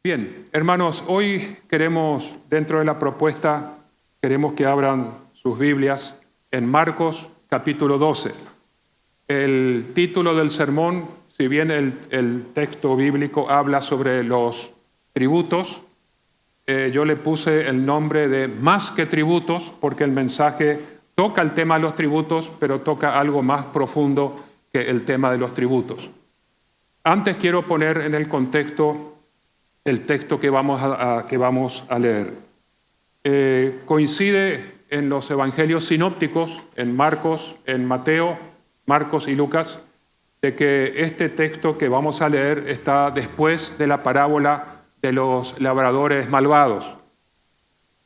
Bien, hermanos, hoy queremos, dentro de la propuesta, queremos que abran sus Biblias en Marcos capítulo 12. El título del sermón, si bien el texto bíblico habla sobre los tributos, yo le puse el nombre de Más que tributos, porque el mensaje toca el tema de los tributos, pero toca algo más profundo que el tema de los tributos. Antes quiero poner en el contexto el texto que vamos a leer. Coincide en los evangelios sinópticos, en Marcos, en Mateo, Marcos y Lucas, de que este texto que vamos a leer está después de la parábola de los labradores malvados.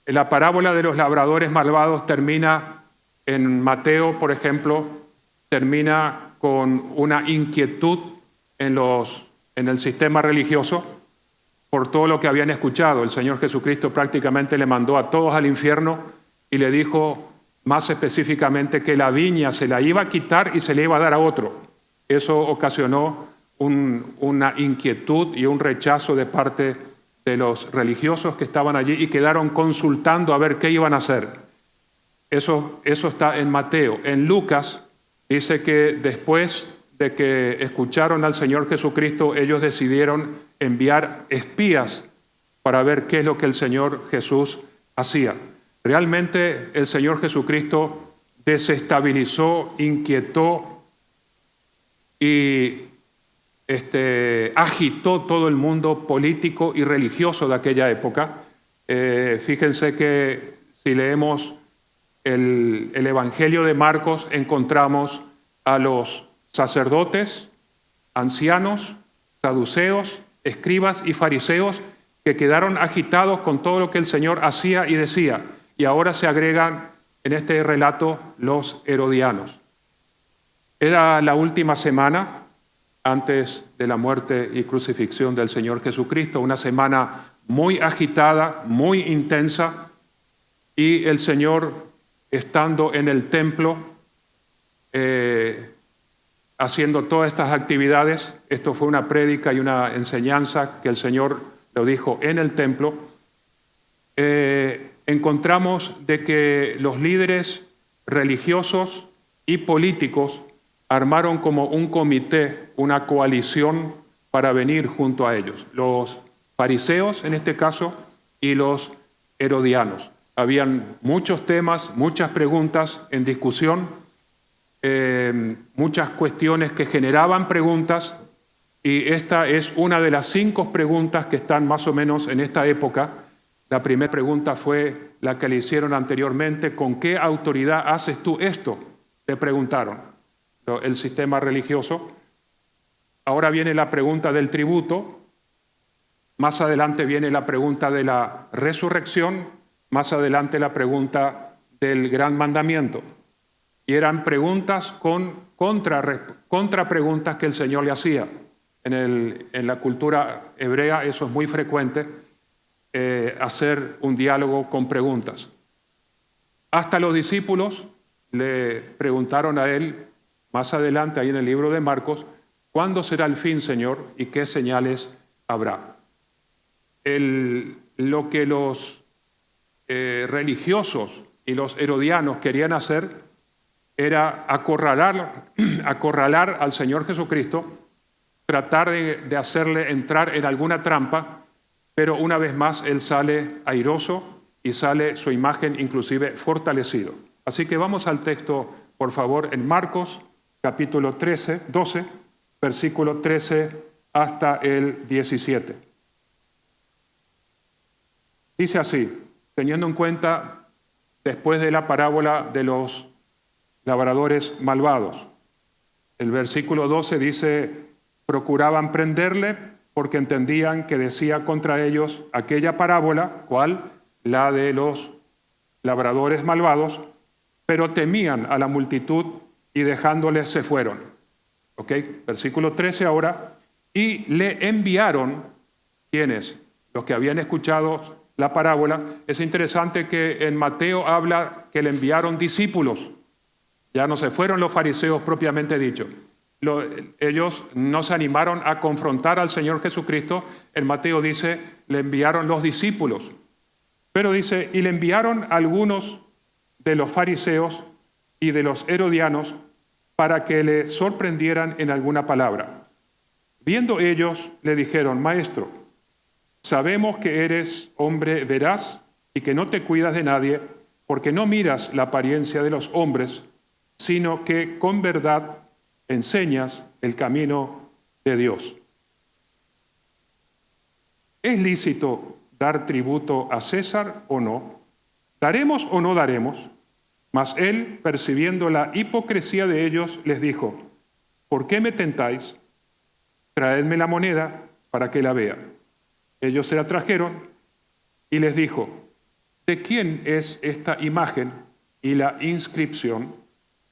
La parábola de los labradores malvados termina en Mateo, por ejemplo, termina con una inquietud en el sistema religioso por todo lo que habían escuchado. El Señor Jesucristo prácticamente le mandó a todos al infierno y le dijo más específicamente que la viña se la iba a quitar y se le iba a dar a otro. Eso ocasionó una inquietud y un rechazo de parte de los religiosos que estaban allí y quedaron consultando a ver qué iban a hacer. Eso está en Mateo. En Lucas dice que después de que escucharon al Señor Jesucristo, ellos decidieron enviar espías para ver qué es lo que el Señor Jesús hacía. Realmente el Señor Jesucristo desestabilizó, inquietó y agitó todo el mundo político y religioso de aquella época. Fíjense que si leemos el Evangelio de Marcos, encontramos a los sacerdotes, ancianos, saduceos, escribas y fariseos que quedaron agitados con todo lo que el Señor hacía y decía. Y ahora se agregan en este relato los herodianos. Era la última semana antes de la muerte y crucifixión del Señor Jesucristo, una semana muy agitada, muy intensa, y el Señor, estando en el templo, haciendo todas estas actividades, esto fue una prédica y una enseñanza que el Señor lo dijo en el templo, encontramos de que los líderes religiosos y políticos armaron como un comité, una coalición para venir junto a ellos, los fariseos en este caso y los herodianos. Habían muchos temas, muchas preguntas en discusión, muchas cuestiones que generaban preguntas, y esta es una de las 5 preguntas que están más o menos en esta época. La primera pregunta fue la que le hicieron anteriormente: ¿con qué autoridad haces tú esto?, le preguntaron el sistema religioso. Ahora viene la pregunta del tributo, más adelante viene la pregunta de la resurrección, más adelante la pregunta del gran mandamiento. Y eran preguntas con contrapreguntas que el Señor le hacía. En la cultura hebrea eso es muy frecuente, hacer un diálogo con preguntas. Hasta los discípulos le preguntaron a él, más adelante ahí en el libro de Marcos, ¿cuándo será el fin, Señor, y qué señales habrá? Lo que los religiosos y los herodianos querían hacer era acorralar al Señor Jesucristo, tratar de hacerle entrar en alguna trampa, pero una vez más Él sale airoso y sale su imagen inclusive fortalecido. Así que vamos al texto, por favor, en Marcos capítulo 12, versículo 13 hasta el 17. Dice así, teniendo en cuenta, después de la parábola de los labradores malvados. El versículo 12 dice: procuraban prenderle porque entendían que decía contra ellos aquella parábola, ¿cuál? La de los labradores malvados, pero temían a la multitud y dejándoles se fueron. ¿Ok? Versículo 13 ahora. Y le enviaron, ¿quiénes? Los que habían escuchado la parábola. Es interesante que en Mateo habla que le enviaron discípulos. Ya no se fueron los fariseos propiamente dicho. ellos no se animaron a confrontar al Señor Jesucristo. En Mateo dice, le enviaron los discípulos. Pero dice, y le enviaron algunos de los fariseos y de los herodianos para que le sorprendieran en alguna palabra. Viendo ellos, le dijeron, Maestro, sabemos que eres hombre veraz y que no te cuidas de nadie, porque no miras la apariencia de los hombres, sino que con verdad enseñas el camino de Dios. ¿Es lícito dar tributo a César o no? ¿Daremos o no daremos? Mas él, percibiendo la hipocresía de ellos, les dijo, ¿por qué me tentáis? Traedme la moneda para que la vea. Ellos se la trajeron y les dijo, ¿de quién es esta imagen y la inscripción?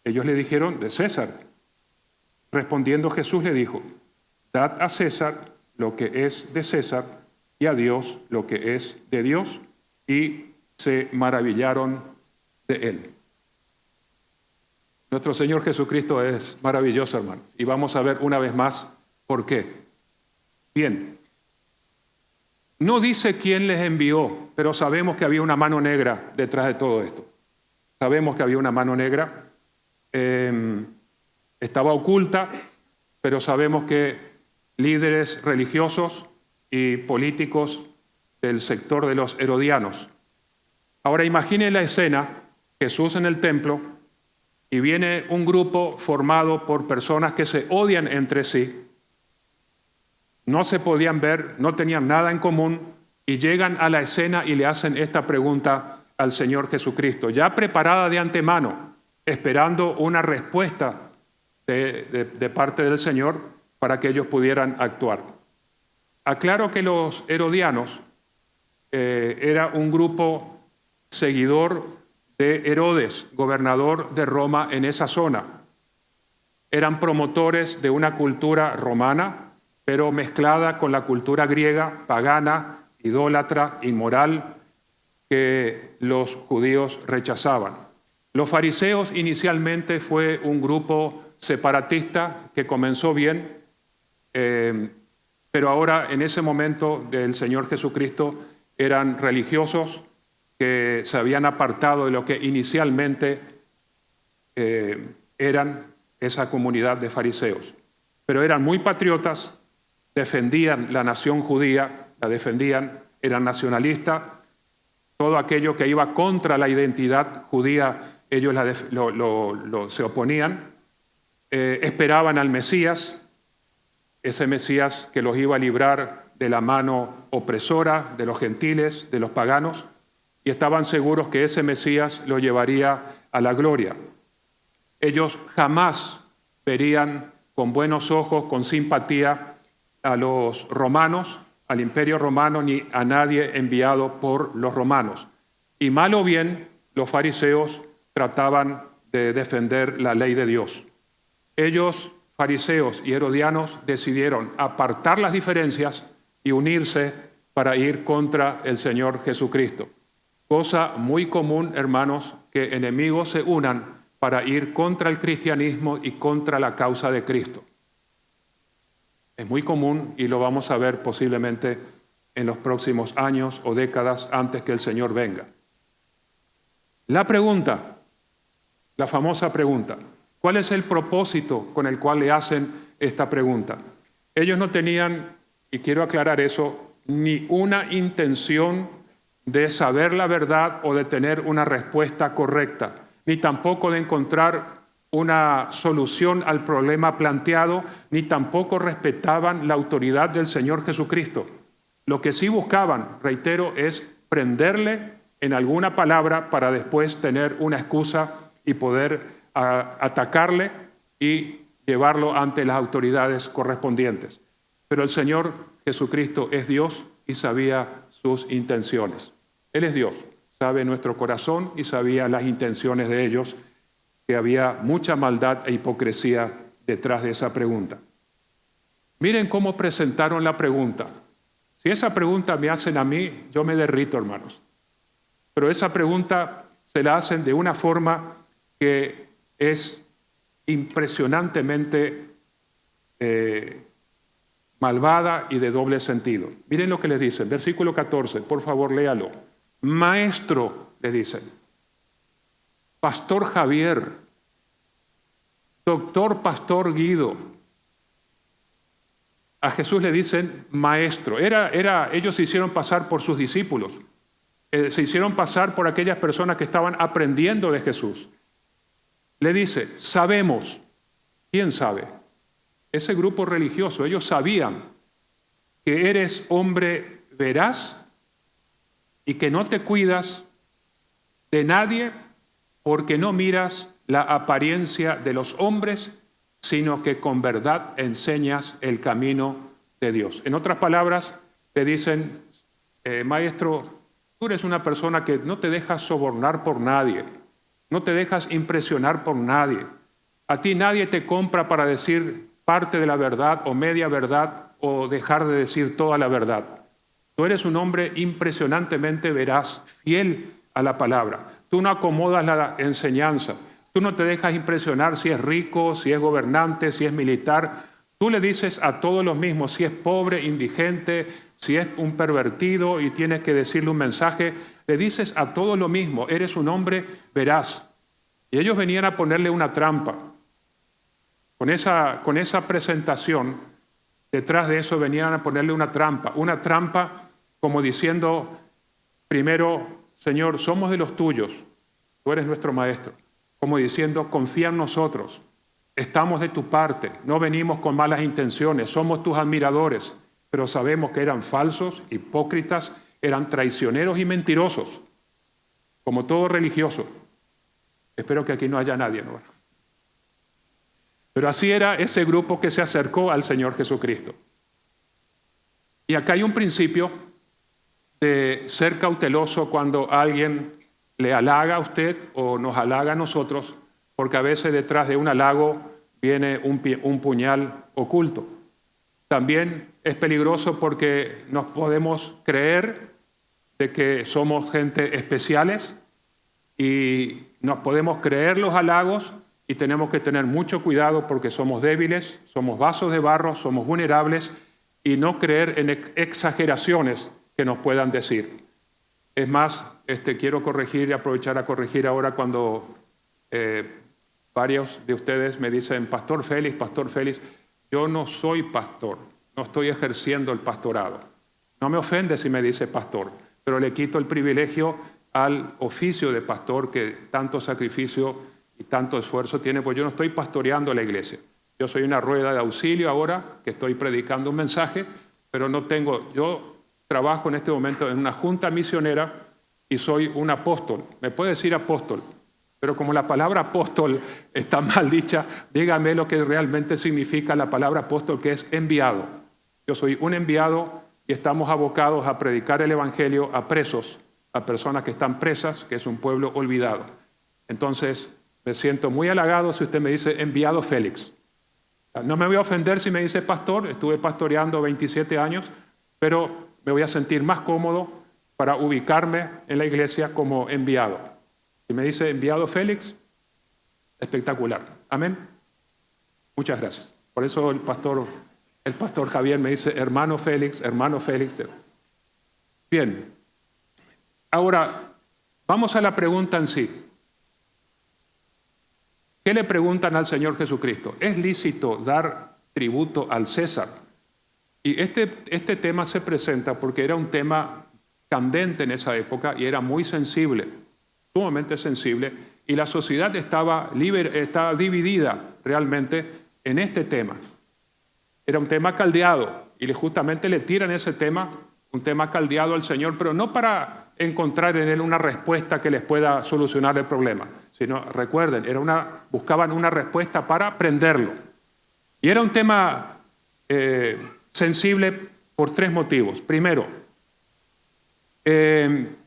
Ellos le dijeron, de César. Respondiendo Jesús le dijo, dad a César lo que es de César y a Dios lo que es de Dios. Y se maravillaron de él. Nuestro Señor Jesucristo es maravilloso, hermanos. Y vamos a ver una vez más por qué. Bien, no dice quién les envió, pero sabemos que había una mano negra detrás de todo esto. Sabemos que había una mano negra. Estaba oculta, pero sabemos que líderes religiosos y políticos del sector de los herodianos. Ahora imaginen la escena, Jesús en el templo, y viene un grupo formado por personas que se odian entre sí, no se podían ver, no tenían nada en común, y llegan a la escena y le hacen esta pregunta al Señor Jesucristo, ya preparada de antemano, esperando una respuesta de parte del Señor para que ellos pudieran actuar. Aclaro que los herodianos era un grupo seguidor de Herodes, gobernador de Roma en esa zona. Eran promotores de una cultura romana, pero mezclada con la cultura griega, pagana, idólatra, inmoral, que los judíos rechazaban. Los fariseos inicialmente fue un grupo separatista que comenzó bien, pero ahora en ese momento del Señor Jesucristo eran religiosos que se habían apartado de lo que inicialmente eran esa comunidad de fariseos. Pero eran muy patriotas, defendían la nación judía, la defendían, eran nacionalistas, todo aquello que iba contra la identidad judía, ellos se oponían, esperaban al Mesías, ese Mesías que los iba a librar de la mano opresora de los gentiles, de los paganos, y estaban seguros que ese Mesías lo llevaría a la gloria. Ellos jamás verían con buenos ojos, con simpatía a los romanos, al imperio romano, ni a nadie enviado por los romanos. Y mal o bien, los fariseos trataban de defender la ley de Dios. Ellos, fariseos y herodianos, decidieron apartar las diferencias y unirse para ir contra el Señor Jesucristo. Cosa muy común, hermanos, que enemigos se unan para ir contra el cristianismo y contra la causa de Cristo. Es muy común y lo vamos a ver posiblemente en los próximos años o décadas antes que el Señor venga. La pregunta, la famosa pregunta, ¿cuál es el propósito con el cual le hacen esta pregunta? Ellos no tenían, y quiero aclarar eso, ni una intención de saber la verdad o de tener una respuesta correcta, ni tampoco de encontrar una solución al problema planteado, ni tampoco respetaban la autoridad del Señor Jesucristo. Lo que sí buscaban, reitero, es prenderle en alguna palabra para después tener una excusa y poder atacarle y llevarlo ante las autoridades correspondientes. Pero el Señor Jesucristo es Dios y sabía sus intenciones. Él es Dios, sabe nuestro corazón y sabía las intenciones de ellos, que había mucha maldad e hipocresía detrás de esa pregunta. Miren cómo presentaron la pregunta. Si esa pregunta me hacen a mí, yo me derrito, hermanos. Pero esa pregunta se la hacen de una forma que es impresionantemente malvada y de doble sentido. Miren lo que les dicen, versículo 14, por favor léalo. Maestro, le dicen, Pastor Javier, Doctor Pastor Guido. A Jesús le dicen maestro. Ellos se hicieron pasar por sus discípulos. Se hicieron pasar por aquellas personas que estaban aprendiendo de Jesús. Le dice, sabemos. ¿Quién sabe? Ese grupo religioso, ellos sabían que eres hombre veraz y que no te cuidas de nadie porque no miras la apariencia de los hombres, sino que con verdad enseñas el camino de Dios. En otras palabras, le dicen, maestro, tú eres una persona que no te dejas sobornar por nadie, no te dejas impresionar por nadie. A ti nadie te compra para decir parte de la verdad o media verdad o dejar de decir toda la verdad. Tú eres un hombre impresionantemente veraz, fiel a la palabra. Tú no acomodas la enseñanza. Tú no te dejas impresionar si es rico, si es gobernante, si es militar. Tú le dices a todos los mismos, si es pobre, indigente, si es un pervertido y tienes que decirle un mensaje, le dices a todos lo mismo, eres un hombre veraz. Y ellos venían a ponerle una trampa. Con esa presentación, detrás de eso venían a ponerle una trampa como diciendo, primero, Señor, somos de los tuyos, tú eres nuestro maestro. Como diciendo, confía en nosotros, estamos de tu parte, no venimos con malas intenciones, somos tus admiradores, pero sabemos que eran falsos, hipócritas, eran traicioneros y mentirosos, como todo religioso. Espero que aquí no haya nadie, ¿no? Pero así era ese grupo que se acercó al Señor Jesucristo. Y acá hay un principio de ser cauteloso cuando alguien le halaga a usted o nos halaga a nosotros, porque a veces detrás de un halago viene un puñal oculto. También es peligroso porque nos podemos creer de que somos gente especiales y nos podemos creer los halagos y tenemos que tener mucho cuidado porque somos débiles, somos vasos de barro, somos vulnerables y no creer en exageraciones que nos puedan decir. Es más, quiero corregir y aprovechar a corregir ahora cuando varios de ustedes me dicen, Pastor Félix, yo no soy pastor, no estoy ejerciendo el pastorado. No me ofende si me dice pastor, pero le quito el privilegio al oficio de pastor que tanto sacrificio y tanto esfuerzo tiene, pues yo no estoy pastoreando la iglesia. Yo soy una rueda de auxilio ahora, que estoy predicando un mensaje, pero yo trabajo en este momento en una junta misionera y soy un apóstol. Me puede decir apóstol, pero como la palabra apóstol está mal dicha, dígame lo que realmente significa la palabra apóstol, que es enviado. Yo soy un enviado y estamos abocados a predicar el evangelio a presos, a personas que están presas, que es un pueblo olvidado. Entonces, me siento muy halagado si usted me dice enviado Félix. No me voy a ofender si me dice pastor, estuve pastoreando 27 años, pero me voy a sentir más cómodo para ubicarme en la iglesia como enviado. Si me dice enviado Félix, espectacular. Amén. Muchas gracias. Por eso el pastor Javier me dice hermano Félix. Bien. Ahora, vamos a la pregunta en sí. ¿Qué le preguntan al Señor Jesucristo? ¿Es lícito dar tributo al César? Y este tema se presenta porque era un tema candente en esa época y era muy sensible, sumamente sensible, y la sociedad estaba dividida realmente en este tema. Era un tema caldeado y justamente le tiran ese tema, un tema caldeado al Señor, pero no para encontrar en él una respuesta que les pueda solucionar el problema, sino, recuerden, buscaban una respuesta para prenderlo. Y era un tema sensible por tres motivos. Primero,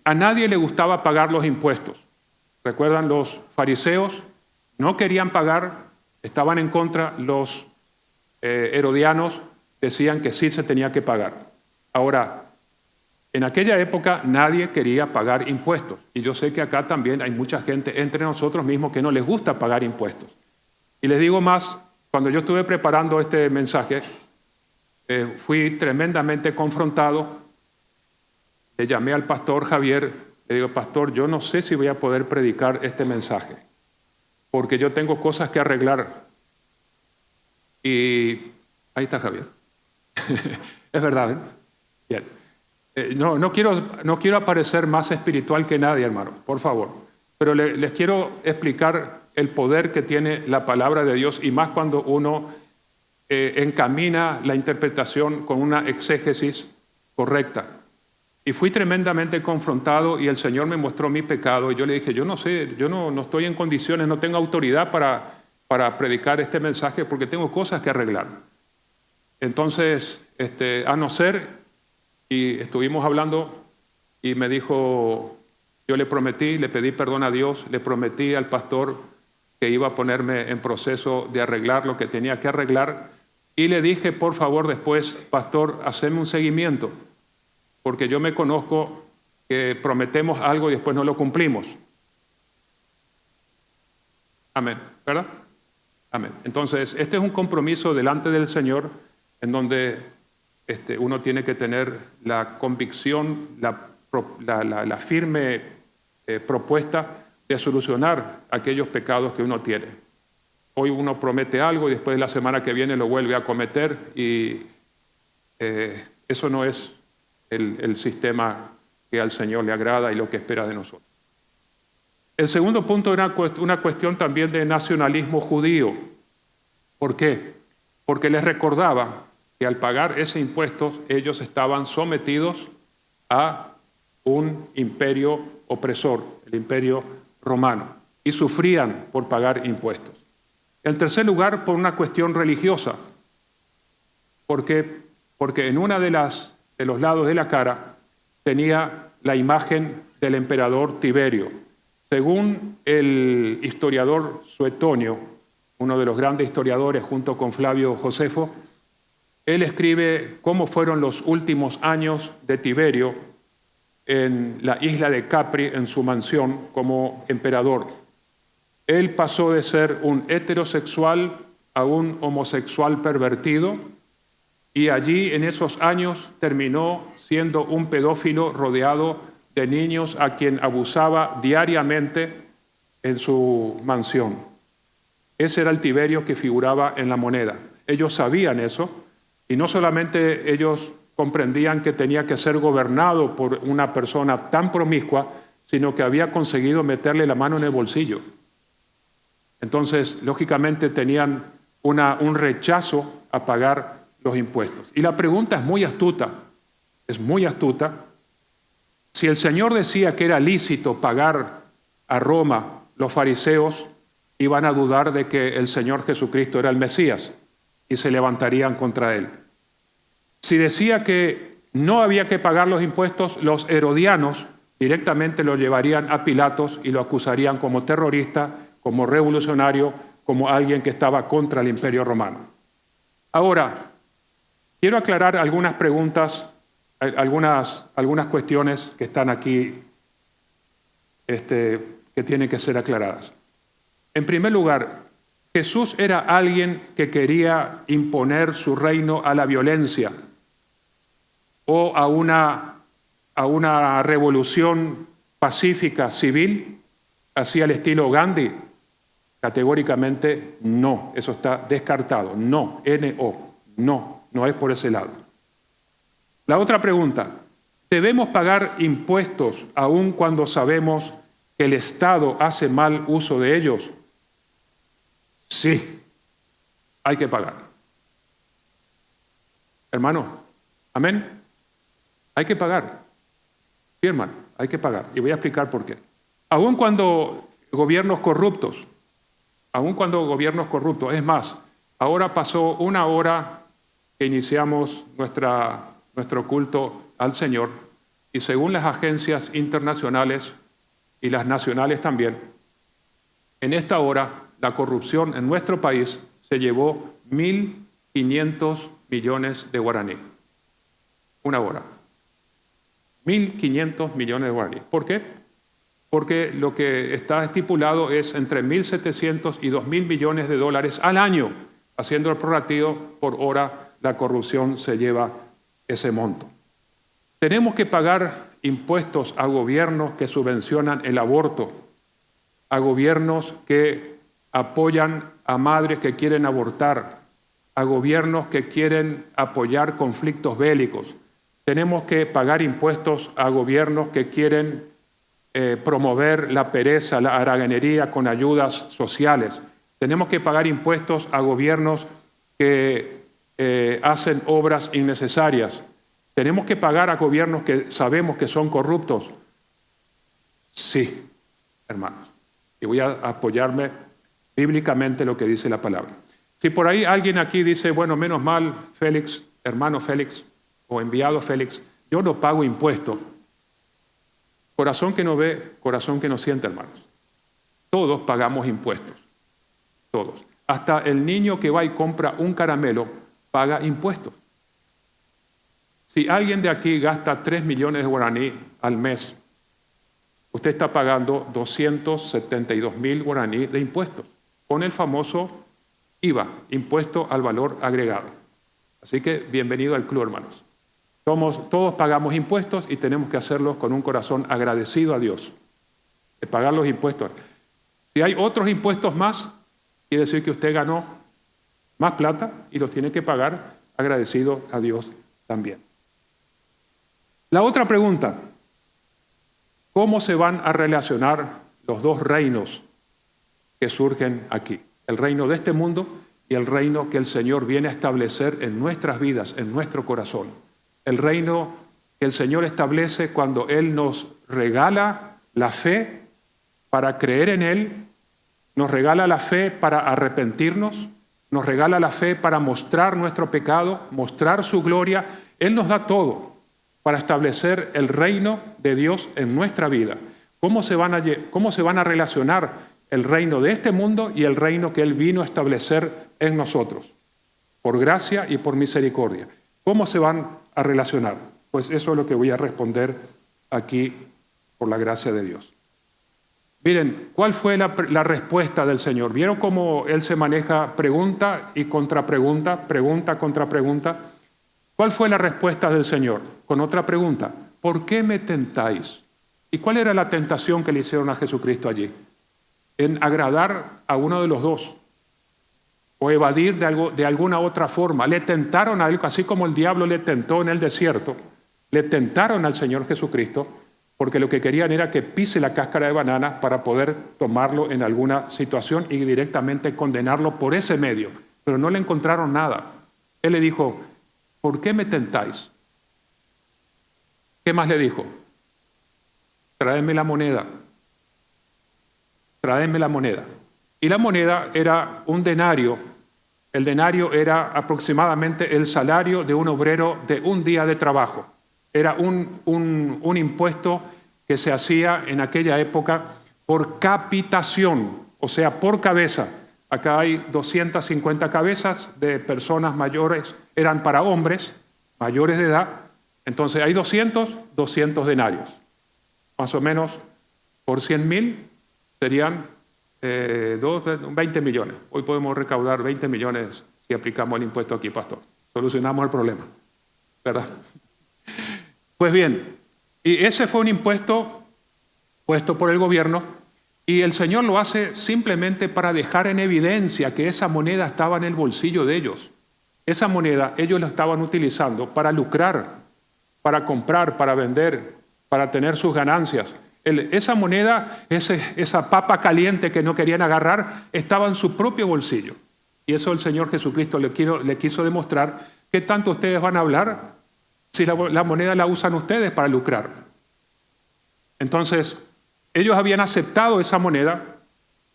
a nadie le gustaba pagar los impuestos. Recuerdan, los fariseos no querían pagar, estaban en contra, los herodianos decían que sí se tenía que pagar. Ahora, en aquella época nadie quería pagar impuestos. Y yo sé que acá también hay mucha gente entre nosotros mismos que no les gusta pagar impuestos. Y les digo más, cuando yo estuve preparando este mensaje, fui tremendamente confrontado. Le llamé al pastor Javier, le digo, pastor, yo no sé si voy a poder predicar este mensaje, porque yo tengo cosas que arreglar. Y ahí está Javier. Es verdad, ¿eh? Bien. No quiero aparecer más espiritual que nadie, hermano, por favor. Pero les quiero explicar el poder que tiene la palabra de Dios, y más cuando uno encamina la interpretación con una exégesis correcta. Y fui tremendamente confrontado, y el Señor me mostró mi pecado, y yo le dije, yo no sé, yo no estoy en condiciones, no tengo autoridad para predicar este mensaje, porque tengo cosas que arreglar. Entonces, a no ser, y estuvimos hablando, y me dijo, yo le pedí perdón a Dios, le prometí al pastor que iba a ponerme en proceso de arreglar lo que tenía que arreglar, y le dije, por favor, después, pastor, haceme un seguimiento, porque yo me conozco que prometemos algo y después no lo cumplimos. Amén, ¿verdad? Amén. Entonces, este es un compromiso delante del Señor, en donde uno tiene que tener la convicción, la firme propuesta de solucionar aquellos pecados que uno tiene. Hoy uno promete algo y después la semana que viene lo vuelve a cometer, y eso no es el sistema que al Señor le agrada y lo que espera de nosotros. El segundo punto era una cuestión también de nacionalismo judío. ¿Por qué? Porque les recordaba que al pagar ese impuesto ellos estaban sometidos a un imperio opresor, el imperio romano, y sufrían por pagar impuestos. En tercer lugar, por una cuestión religiosa, porque en una de los lados de la cara tenía la imagen del emperador Tiberio. Según el historiador Suetonio, uno de los grandes historiadores junto con Flavio Josefo, él escribe cómo fueron los últimos años de Tiberio en la isla de Capri, en su mansión como emperador. Él pasó de ser un heterosexual a un homosexual pervertido, y allí en esos años terminó siendo un pedófilo rodeado de niños a quien abusaba diariamente en su mansión. Ese era el Tiberio que figuraba en la moneda. Ellos sabían eso, y no solamente ellos comprendían que tenía que ser gobernado por una persona tan promiscua, sino que había conseguido meterle la mano en el bolsillo. Entonces, lógicamente, tenían un rechazo a pagar los impuestos. Y la pregunta es muy astuta. Si el Señor decía que era lícito pagar a Roma, los fariseos iban a dudar de que el Señor Jesucristo era el Mesías y se levantarían contra él. Si decía que no había que pagar los impuestos, los herodianos directamente lo llevarían a Pilatos y lo acusarían como terrorista, como revolucionario, como alguien que estaba contra el imperio romano. Ahora, quiero aclarar algunas preguntas, algunas cuestiones que están aquí que tienen que ser aclaradas. En primer lugar, Jesús era alguien que quería imponer su reino a la violencia o a una revolución pacífica civil, así al estilo Gandhi. Categóricamente no, eso está descartado. No, no es por ese lado. La otra pregunta, ¿debemos pagar impuestos aun cuando sabemos que el Estado hace mal uso de ellos? Sí, hay que pagar. Hermano, amén. Hay que pagar. Sí, hermano, hay que pagar. Y voy a explicar por qué. Aun cuando gobiernos corruptos, es más, ahora pasó 1 hora que iniciamos nuestro culto al Señor, y según las agencias internacionales y las nacionales también, en esta hora la corrupción en nuestro país se llevó 1.500 millones de guaraní. 1 hora. 1.500 millones de guaraní. ¿Por qué? Porque lo que está estipulado es entre 1.700 y 2.000 millones de dólares al año Haciendo el prorrateo por hora, la corrupción se lleva ese monto. Tenemos que pagar impuestos a gobiernos que subvencionan el aborto, a gobiernos que apoyan a madres que quieren abortar, a gobiernos que quieren apoyar conflictos bélicos. Tenemos que pagar impuestos a gobiernos que quieren promover la pereza, la haraganería con ayudas sociales. Tenemos que pagar impuestos a gobiernos que hacen obras innecesarias. Tenemos que pagar a gobiernos que sabemos que son corruptos. Sí, hermanos. Y voy a apoyarme bíblicamente lo que dice la palabra. Si por ahí alguien aquí dice, bueno, menos mal, Félix, hermano Félix, o enviado Félix, yo no pago impuestos. Corazón que no ve, corazón que no siente, hermanos. Todos pagamos impuestos. Todos. Hasta el niño que va y compra un caramelo paga impuestos. Si alguien de aquí gasta 3 millones de guaraní al mes, usted está pagando 272,000 guaraní de impuestos, con el famoso IVA, impuesto al valor agregado. Así que bienvenido al club, hermanos. Todos pagamos impuestos y tenemos que hacerlos con un corazón agradecido a Dios, de pagar los impuestos. Si hay otros impuestos más, quiere decir que usted ganó más plata y los tiene que pagar agradecido a Dios también. La otra pregunta, ¿cómo se van a relacionar los dos reinos que surgen aquí? El reino de este mundo y el reino que el Señor viene a establecer en nuestras vidas, en nuestro corazón. El reino que el Señor establece cuando Él nos regala la fe para creer en Él, nos regala la fe para arrepentirnos, nos regala la fe para mostrar nuestro pecado, mostrar su gloria. Él nos da todo para establecer el reino de Dios en nuestra vida. ¿Cómo se van a relacionar el reino de este mundo y el reino que Él vino a establecer en nosotros? Por gracia y por misericordia. ¿Cómo se van a relacionar? Pues eso es lo que voy a responder aquí por la gracia de Dios. Miren, ¿cuál fue la respuesta del Señor? ¿Vieron cómo Él se maneja pregunta y contrapregunta, pregunta contra pregunta? ¿Cuál fue la respuesta del Señor? Con otra pregunta, ¿por qué me tentáis? ¿Y cuál era la tentación que le hicieron a Jesucristo allí? En agradar a uno de los dos o evadir de alguna otra forma. Le tentaron a Él, así como el diablo le tentó en el desierto, le tentaron al Señor Jesucristo porque lo que querían era que pise la cáscara de banana para poder tomarlo en alguna situación y directamente condenarlo por ese medio. Pero no le encontraron nada. Él le dijo, ¿por qué me tentáis? ¿Qué más le dijo? Traedme la moneda. Traedme la moneda. Y la moneda era un denario. El denario era aproximadamente el salario de un obrero de un día de trabajo. Era un impuesto que se hacía en aquella época por capitación, o sea, por cabeza. Acá hay 250 cabezas de personas mayores, eran para hombres mayores de edad. Entonces hay 200 denarios. Más o menos por 100,000 serían 20 millones. Hoy podemos recaudar 20 millones si aplicamos el impuesto aquí, pastor. Solucionamos el problema, ¿verdad? Pues bien, y ese fue un impuesto puesto por el gobierno y el Señor lo hace simplemente para dejar en evidencia que esa moneda estaba en el bolsillo de ellos. Esa moneda ellos la estaban utilizando para lucrar, para comprar, para vender, para tener sus ganancias. Esa moneda, esa papa caliente que no querían agarrar, estaba en su propio bolsillo. Y eso el Señor Jesucristo le quiso demostrar. ¿Qué tanto ustedes van a hablar si la moneda la usan ustedes para lucrar? Entonces, ellos habían aceptado esa moneda.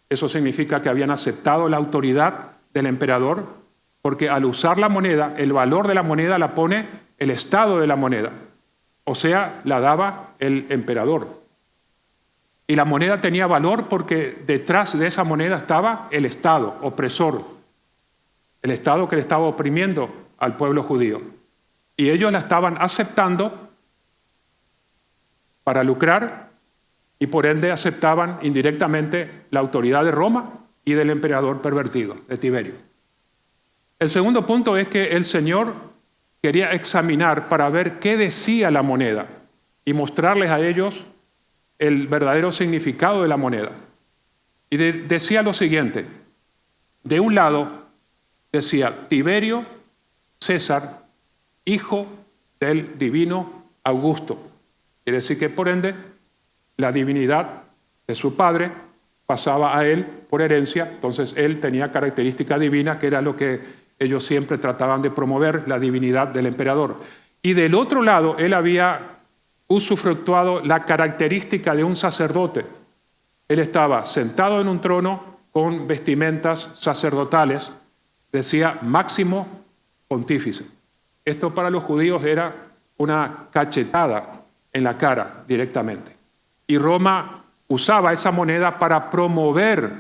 Eso significa que habían aceptado la autoridad del emperador, porque al usar la moneda, el valor de la moneda la pone el estado de la moneda. O sea, la daba el emperador. Y la moneda tenía valor porque detrás de esa moneda estaba el Estado opresor, el Estado que le estaba oprimiendo al pueblo judío. Y ellos la estaban aceptando para lucrar y por ende aceptaban indirectamente la autoridad de Roma y del emperador pervertido, de Tiberio. El segundo punto es que el Señor quería examinar para ver qué decía la moneda y mostrarles a ellos el verdadero significado de la moneda. Y decía lo siguiente: de un lado decía Tiberio César, hijo del divino Augusto. Quiere decir que por ende la divinidad de su padre pasaba a él por herencia, entonces él tenía característica divina, que era lo que ellos siempre trataban de promover, la divinidad del emperador. Y del otro lado, él había usufructuado la característica de un sacerdote. Él estaba sentado en un trono con vestimentas sacerdotales, decía máximo pontífice. Esto para los judíos era una cachetada en la cara directamente. Y Roma usaba esa moneda para promover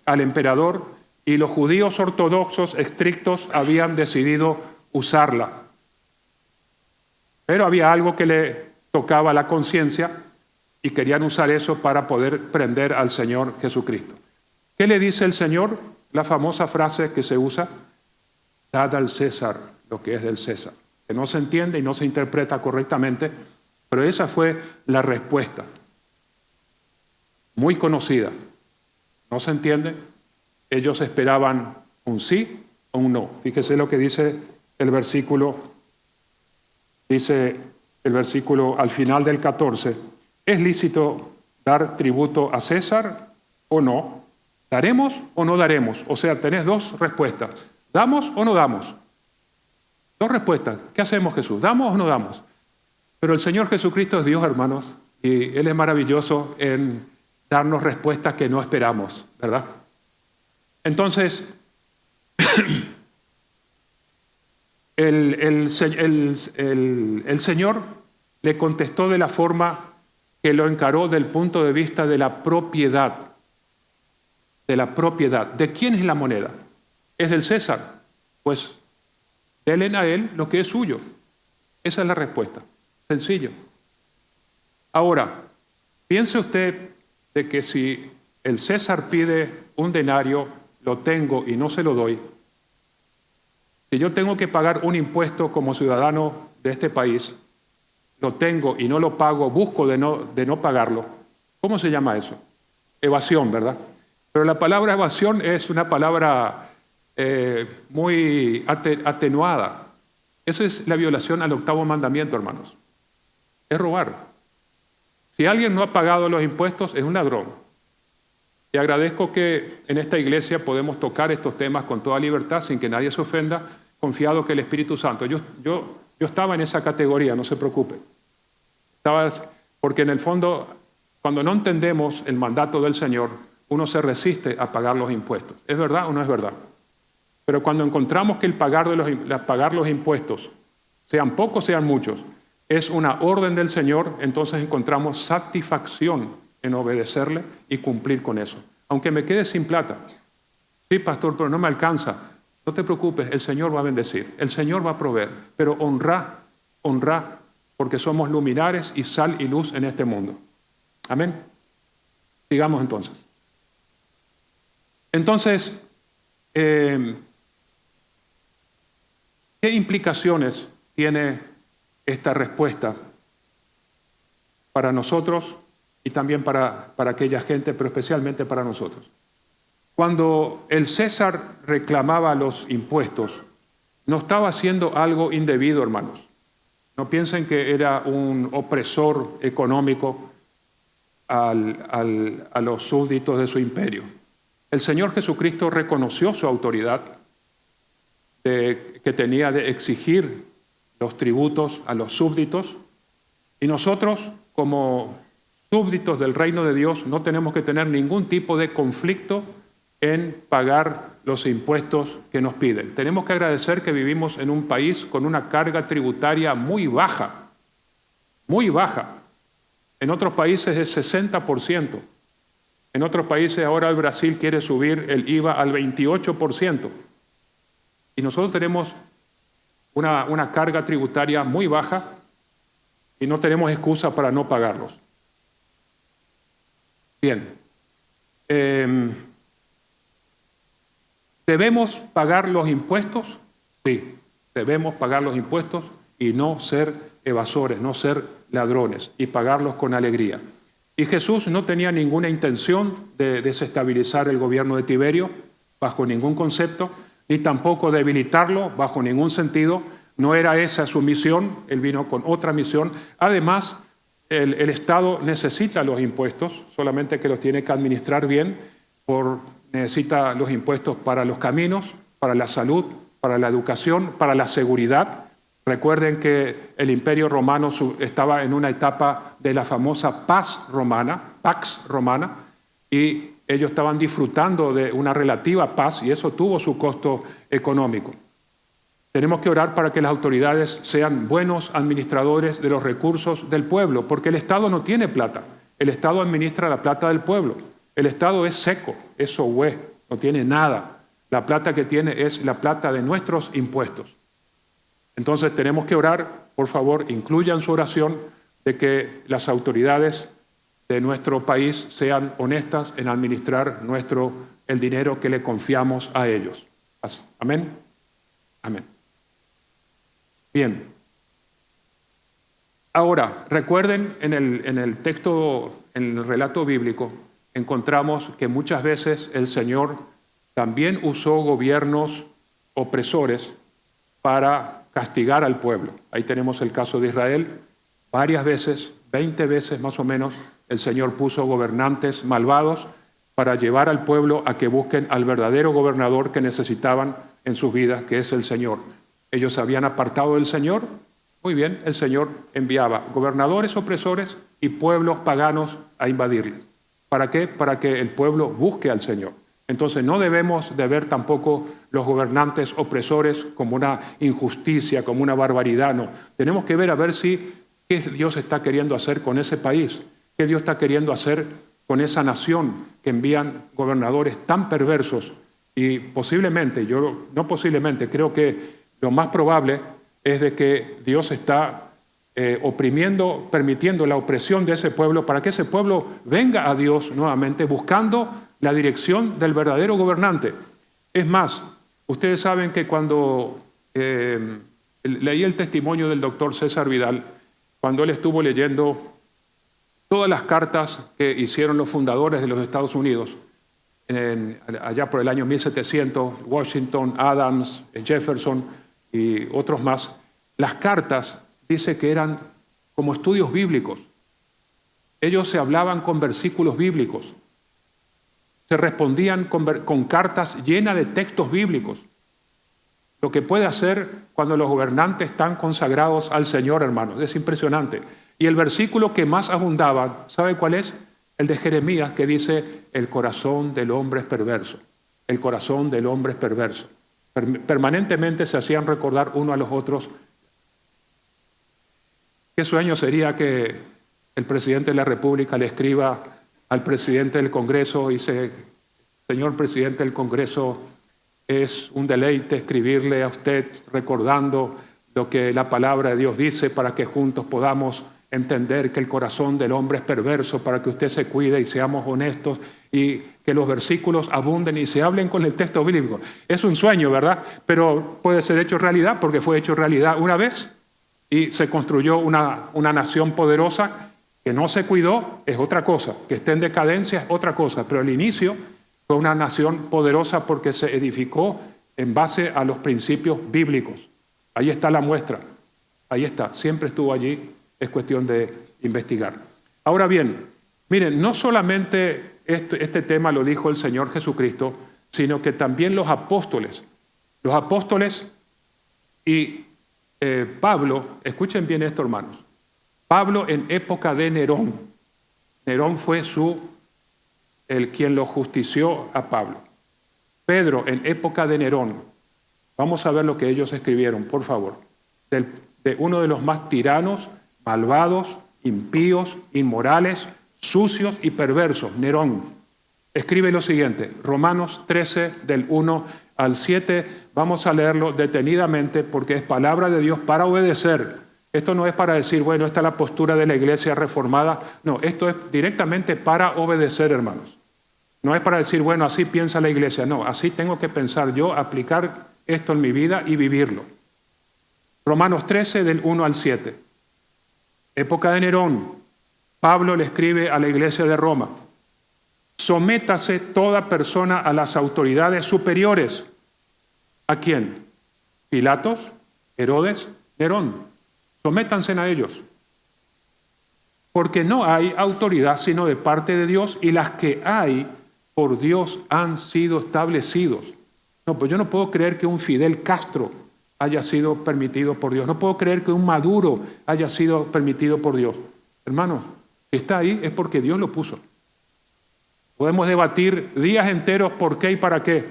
al emperador, y los judíos ortodoxos estrictos habían decidido usarla. Pero había algo que le tocaba la conciencia y querían usar eso para poder prender al Señor Jesucristo. ¿Qué le dice el Señor? La famosa frase que se usa: dad al César lo que es del César, que no se entiende y no se interpreta correctamente, pero esa fue la respuesta. Muy conocida. No se entiende. Ellos esperaban un sí o un no. Fíjese lo que dice el versículo. Dice el versículo al final del 14. ¿Es lícito dar tributo a César o no? ¿Daremos o no daremos? O sea, tenés dos respuestas. ¿Damos o no damos? Dos respuestas. ¿Qué hacemos, Jesús? ¿Damos o no damos? Pero el Señor Jesucristo es Dios, hermanos, y Él es maravilloso en darnos respuestas que no esperamos, ¿verdad? Entonces, el Señor le contestó de la forma que lo encaró del punto de vista de la propiedad. De la propiedad. ¿De quién es la moneda? ¿Es del César? Pues denle a él lo que es suyo. Esa es la respuesta. Sencillo. Ahora, piense usted de que si el César pide un denario, lo tengo y no se lo doy. Si yo tengo que pagar un impuesto como ciudadano de este país, lo tengo y no lo pago, busco de no pagarlo. ¿Cómo se llama eso? Evasión, ¿verdad? Pero la palabra evasión es una palabra muy atenuada. Eso es la violación al 8º mandamiento, hermanos. Es robar. Si alguien no ha pagado los impuestos, es un ladrón. Y agradezco que en esta iglesia podemos tocar estos temas con toda libertad, sin que nadie se ofenda, confiado que el Espíritu Santo. Yo estaba en esa categoría, no se preocupe. Porque en el fondo, cuando no entendemos el mandato del Señor, uno se resiste a pagar los impuestos. ¿Es verdad o no es verdad? Pero cuando encontramos que el pagar los impuestos, sean pocos, sean muchos, es una orden del Señor, entonces encontramos satisfacción en obedecerle y cumplir con eso. Aunque me quede sin plata. Sí, pastor, pero no me alcanza. No te preocupes, el Señor va a bendecir, el Señor va a proveer, pero honra, porque somos luminares y sal y luz en este mundo. Amén. Sigamos entonces. Entonces, ¿qué implicaciones tiene esta respuesta para nosotros y también para aquella gente, pero especialmente para nosotros? Cuando el César reclamaba los impuestos, no estaba haciendo algo indebido, hermanos. No piensen que era un opresor económico a los súbditos de su imperio. El Señor Jesucristo reconoció su autoridad que tenía de exigir los tributos a los súbditos, y nosotros, como súbditos del reino de Dios, no tenemos que tener ningún tipo de conflicto en pagar los impuestos que nos piden. Tenemos que agradecer que vivimos en un país con una carga tributaria muy baja, muy baja. En otros países es 60%. En otros países ahora el Brasil quiere subir el IVA al 28%. Y nosotros tenemos una carga tributaria muy baja y no tenemos excusa para no pagarlos. Bien. ¿Debemos pagar los impuestos? Sí, debemos pagar los impuestos y no ser evasores, no ser ladrones, y pagarlos con alegría. Y Jesús no tenía ninguna intención de desestabilizar el gobierno de Tiberio, bajo ningún concepto, ni tampoco debilitarlo, bajo ningún sentido. No era esa su misión, él vino con otra misión. Además, el Estado necesita los impuestos, solamente que los tiene que administrar bien, necesita los impuestos para los caminos, para la salud, para la educación, para la seguridad. Recuerden que el Imperio Romano estaba en una etapa de la famosa Pax Romana, y ellos estaban disfrutando de una relativa paz y eso tuvo su costo económico. Tenemos que orar para que las autoridades sean buenos administradores de los recursos del pueblo, porque el Estado no tiene plata. El Estado administra la plata del pueblo. El Estado es seco, es sohue, no tiene nada. La plata que tiene es la plata de nuestros impuestos. Entonces tenemos que orar, por favor, incluyan su oración de que las autoridades de nuestro país sean honestas en administrar el dinero que le confiamos a ellos. Amén. Amén. Bien. Ahora, recuerden en el texto, en el relato bíblico, encontramos que muchas veces el Señor también usó gobiernos opresores para castigar al pueblo. Ahí tenemos el caso de Israel. Varias veces, 20 veces más o menos, el Señor puso gobernantes malvados para llevar al pueblo a que busquen al verdadero gobernador que necesitaban en sus vidas, que es el Señor. Ellos se habían apartado del Señor. Muy bien, el Señor enviaba gobernadores opresores y pueblos paganos a invadirles. ¿Para qué? Para que el pueblo busque al Señor. Entonces no debemos de ver tampoco los gobernantes opresores como una injusticia, como una barbaridad, no. Tenemos que ver a ver qué Dios está queriendo hacer con ese país, qué Dios está queriendo hacer con esa nación que envían gobernadores tan perversos. Y posiblemente, creo que lo más probable es de que Dios está permitiendo la opresión de ese pueblo para que ese pueblo venga a Dios nuevamente buscando la dirección del verdadero gobernante. Es más, ustedes saben que cuando leí el testimonio del doctor César Vidal, cuando él estuvo leyendo todas las cartas que hicieron los fundadores de los Estados Unidos, allá por el año 1700, Washington, Adams, Jefferson y otros más, las cartas dice que eran como estudios bíblicos. Ellos se hablaban con versículos bíblicos, se respondían con cartas llenas de textos bíblicos. Lo que puede hacer cuando los gobernantes están consagrados al Señor, hermanos, es impresionante. Y el versículo que más abundaba, ¿sabe cuál es? El de Jeremías, que dice, el corazón del hombre es perverso. El corazón del hombre es perverso. Permanentemente se hacían recordar uno a los otros. ¿Qué sueño sería que el presidente de la República le escriba al presidente del Congreso y dice, señor presidente del Congreso, es un deleite escribirle a usted recordando lo que la palabra de Dios dice para que juntos podamos entender que el corazón del hombre es perverso, para que usted se cuide y seamos honestos y que los versículos abunden y se hablen con el texto bíblico. Es un sueño, ¿verdad? Pero puede ser hecho realidad porque fue hecho realidad una vez y se construyó una nación poderosa que no se cuidó, es otra cosa, que esté en decadencia es otra cosa, pero el inicio fue una nación poderosa porque se edificó en base a los principios bíblicos. Ahí está la muestra, ahí está, siempre estuvo allí, es cuestión de investigar. Ahora bien, miren, no solamente este tema lo dijo el Señor Jesucristo, sino que también los apóstoles y Pablo, escuchen bien esto, hermanos. Pablo en época de Nerón fue quien lo justició a Pablo. Pedro en época de Nerón, vamos a ver lo que ellos escribieron, por favor, de uno de los más tiranos, malvados, impíos, inmorales, sucios y perversos, Nerón. Escribe lo siguiente, Romanos 13, del 1 al 7, vamos a leerlo detenidamente porque es palabra de Dios para obedecer. Esto no es para decir, bueno, esta es la postura de la iglesia reformada. No, esto es directamente para obedecer, hermanos. No es para decir, bueno, así piensa la iglesia. No, así tengo que pensar yo, aplicar esto en mi vida y vivirlo. Romanos 13, del 1 al 7. Época de Nerón. Pablo le escribe a la iglesia de Roma: sométase toda persona a las autoridades superiores. ¿A quién? Pilatos, Herodes, Nerón. Sométanse a ellos. Porque no hay autoridad sino de parte de Dios, y las que hay por Dios han sido establecidos. No, pues yo no puedo creer que un Fidel Castro haya sido permitido por Dios. No puedo creer que un Maduro haya sido permitido por Dios. Hermanos, si está ahí es porque Dios lo puso. Podemos debatir días enteros por qué y para qué,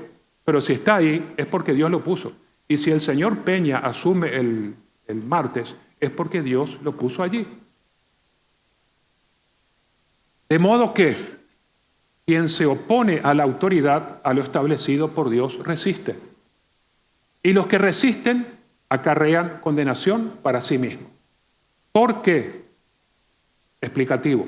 pero si está ahí es porque Dios lo puso. Y si el señor Peña asume el martes, es porque Dios lo puso allí. De modo que quien se opone a la autoridad, a lo establecido por Dios, resiste. Y los que resisten acarrean condenación para sí mismos. ¿Por qué? Explicativo.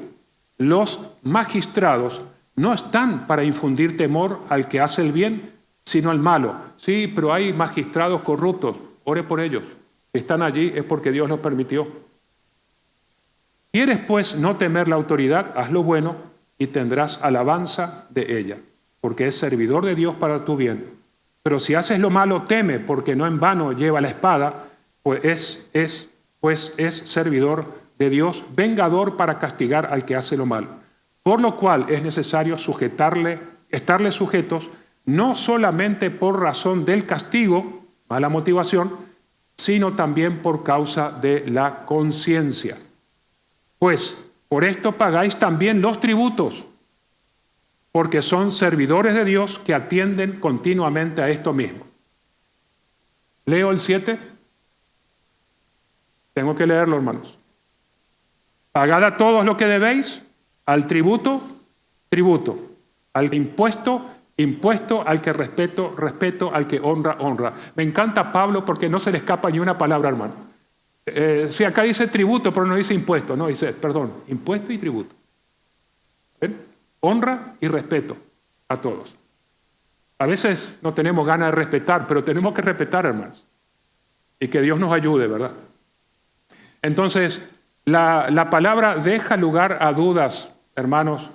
Los magistrados no están para infundir temor al que hace el bien, sino al malo. Sí, pero hay magistrados corruptos. Ore por ellos. Si están allí es porque Dios los permitió. ¿Quieres pues no temer la autoridad? Haz lo bueno y tendrás alabanza de ella, porque es servidor de Dios para tu bien. Pero si haces lo malo, teme, porque no en vano lleva la espada, pues es servidor de Dios, vengador para castigar al que hace lo malo. Por lo cual es necesario estarle sujetos, no solamente por razón del castigo, mala motivación, sino también por causa de la conciencia. Pues por esto pagáis también los tributos, porque son servidores de Dios que atienden continuamente a esto mismo. ¿Leo el 7? Tengo que leerlo, hermanos. Pagad a todos lo que debéis, al tributo, tributo, al impuesto, impuesto, al que respeto, respeto, al que honra, honra. Me encanta Pablo porque no se le escapa ni una palabra, hermano. Si acá dice tributo, pero no dice impuesto, no, dice, perdón, impuesto y tributo. ¿Ven? Honra y respeto a todos. A veces no tenemos ganas de respetar, pero tenemos que respetar, hermanos. Y que Dios nos ayude, ¿verdad? Entonces, la palabra deja lugar a dudas, hermanos,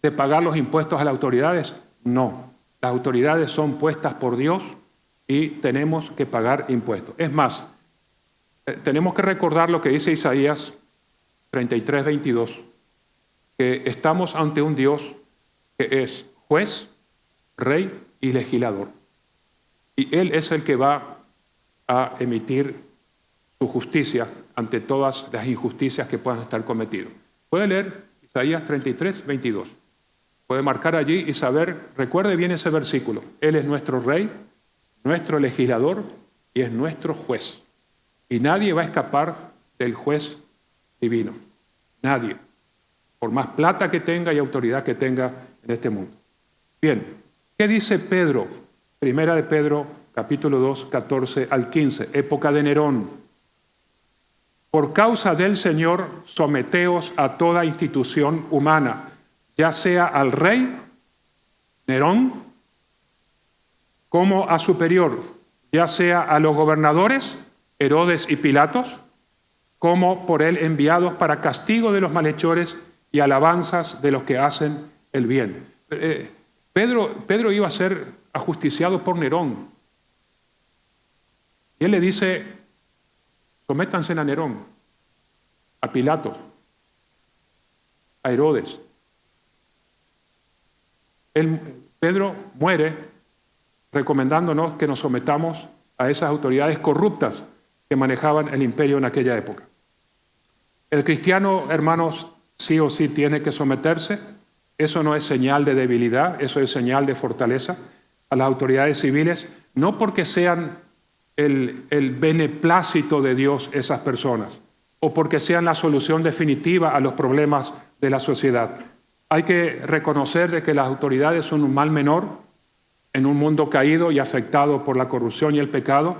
de pagar los impuestos a las autoridades. No, las autoridades son puestas por Dios y tenemos que pagar impuestos. Es más, tenemos que recordar lo que dice Isaías 33, 22, que estamos ante un Dios que es juez, rey y legislador. Y Él es el que va a emitir su justicia ante todas las injusticias que puedan estar cometidas. Puede leer Isaías 33, 22. Puede marcar allí y saber, recuerde bien ese versículo. Él es nuestro rey, nuestro legislador y es nuestro juez. Y nadie va a escapar del juez divino. Nadie. Por más plata que tenga y autoridad que tenga en este mundo. Bien, ¿qué dice Pedro? Primera de Pedro, capítulo 2, 14 al 15, época de Nerón. Por causa del Señor, someteos a toda institución humana, ya sea al rey, Nerón, como a superior, ya sea a los gobernadores, Herodes y Pilatos, como por él enviados para castigo de los malhechores y alabanzas de los que hacen el bien. Pedro iba a ser ajusticiado por Nerón. Y él le dice, sométanse a Nerón, a Pilatos, a Herodes. Pedro muere recomendándonos que nos sometamos a esas autoridades corruptas que manejaban el imperio en aquella época. El cristiano, hermanos, sí o sí tiene que someterse. Eso no es señal de debilidad, eso es señal de fortaleza a las autoridades civiles, no porque sean el beneplácito de Dios esas personas o porque sean la solución definitiva a los problemas de la sociedad. Hay que reconocer de que las autoridades son un mal menor en un mundo caído y afectado por la corrupción y el pecado.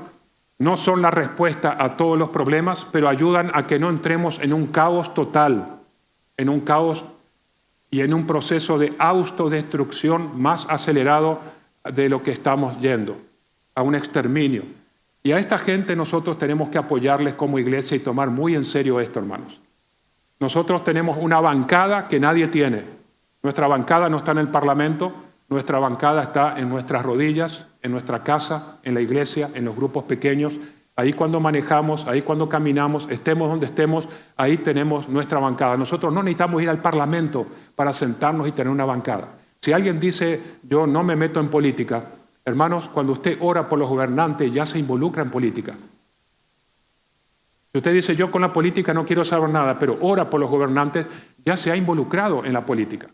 No son la respuesta a todos los problemas, pero ayudan a que no entremos en un caos total, en un caos y en un proceso de autodestrucción más acelerado de lo que estamos yendo, a un exterminio. Y a esta gente nosotros tenemos que apoyarles como iglesia y tomar muy en serio esto, hermanos. Nosotros tenemos una bancada que nadie tiene. Nuestra bancada no está en el Parlamento, nuestra bancada está en nuestras rodillas, en nuestra casa, en la iglesia, en los grupos pequeños. Ahí cuando manejamos, ahí cuando caminamos, estemos donde estemos, ahí tenemos nuestra bancada. Nosotros no necesitamos ir al Parlamento para sentarnos y tener una bancada. Si alguien dice, yo no me meto en política, hermanos, cuando usted ora por los gobernantes ya se involucra en política. Si usted dice, yo con la política no quiero saber nada, pero ora por los gobernantes, ya se ha involucrado en la política.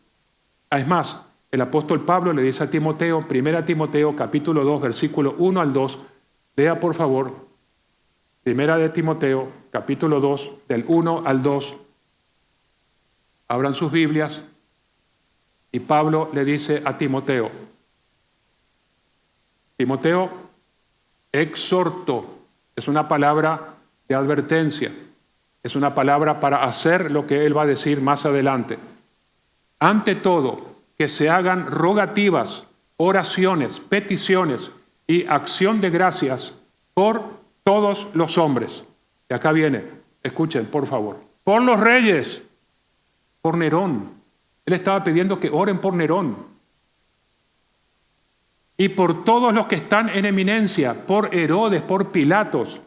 Es más, el apóstol Pablo le dice a Timoteo, 1 Timoteo, capítulo 2, versículo 1 al 2, lea por favor, 1 Timoteo, capítulo 2, del 1 al 2, abran sus Biblias, y Pablo le dice a Timoteo, Timoteo, exhorto, es una palabra de advertencia, es una palabra para hacer lo que él va a decir más adelante. Ante todo, que se hagan rogativas, oraciones, peticiones y acción de gracias por todos los hombres. Y acá viene, escuchen por favor, por los reyes, por Nerón. Él estaba pidiendo que oren por Nerón. Y por todos los que están en eminencia, por Herodes, por Pilatos